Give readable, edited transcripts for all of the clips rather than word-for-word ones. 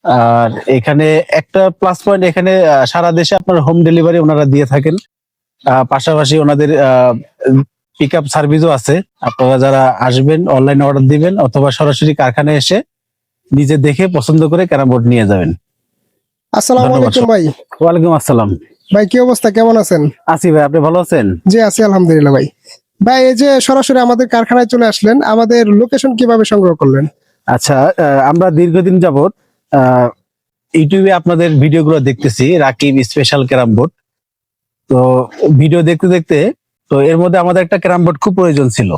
আর এখানে একটা plus point, এখানে সারা দেশে আপনার হোম ডেলিভারি ওনারা দিয়ে থাকেন। পাশাপাশি ওনাদের পিক আপ সার্ভিসও আছে। আপনারা যারা আসবেন অনলাইন অর্ডার দিবেন অথবা সরাসরি কারখানায় এসে নিজে দেখে পছন্দ করে ক্যারাম বোর্ড নিয়ে যাবেন। আসসালামু ধন্যবাদ। আলাইকুম ভাই। ওয়ালাইকুম আসসালাম। ভাই কি অবস্থা, কেমন আছেন? আছি ভাই, আপনি ভালো আছেন? জি আছি আলহামদুলিল্লাহ। ভাই ভাই এই যে সরাসরি আমাদের কারখানায় চলে আসলেন, আমাদের লোকেশন কিভাবে সংগ্রহ করলেন? আচ্ছা, আমরা দীর্ঘদিন যাবত ইউটিউবে আপনাদের ভিডিওগুলো দেখতেছি, রাকিব স্পেশাল ক্যারাম বোর্ড। তো ভিডিও দেখতে দেখতে তো এর মধ্যে আমাদের একটা ক্যারাম বোর্ড খুব প্রয়োজন ছিল।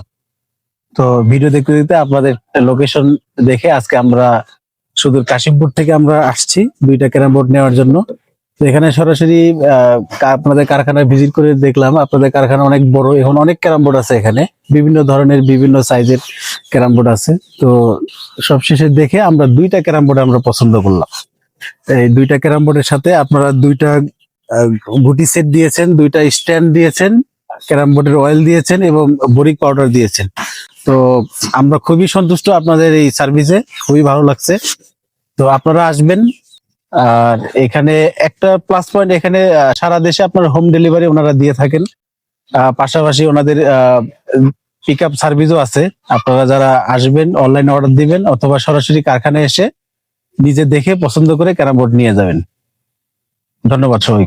তো ভিডিও দেখতে দেখতে আপনাদের লোকেশন দেখে আজকে আমরা সুদূর কাশিমপুর থেকে আমরা আসছি দুইটা ক্যারাম বোর্ড নেওয়ার জন্য। তো এখানে সরাসরি আপনাদের কারখানায় ভিজিট করে দেখলাম আপনাদের কারখানা অনেক বড়, এখন অনেক ক্যারাম বোর্ড আছে এখানে, বিভিন্ন ধরনের বিভিন্ন সাইজের ক্যারাম বোর্ড আছে। তো সবশেষে দেখে আমরা দুইটা ক্যারাম বোর্ড আমরা পছন্দ করলাম। এই দুইটা ক্যারাম বোর্ডের সাথে আপনারা দুইটা গুটি সেট দিয়েছেন, দুইটা স্ট্যান্ড দিয়েছেন, ক্যারাম বোর্ডের অয়েল দিয়েছেন এবং বোরিক পাউডার দিয়েছেন। তো আমরা খুবই সন্তুষ্ট আপনাদের এই সার্ভিসে, খুবই ভালো লাগছে। তো আপনারা আসবেন। আর এখানে একটা প্লাস পয়েন্ট, এখানে সারা দেশে আপনার হোম ডেলিভারি ওনারা দিয়ে থাকেন। পাশাপাশি ওনাদের পিক আপ সার্ভিসও আছে। আপনারা যারা আসবেন অনলাইন অর্ডার দিবেন অথবা সরাসরি কারখানায় এসে নিজে দেখে পছন্দ করে ক্যারাম বোর্ড নিয়ে যাবেন। ধন্যবাদ সবাই।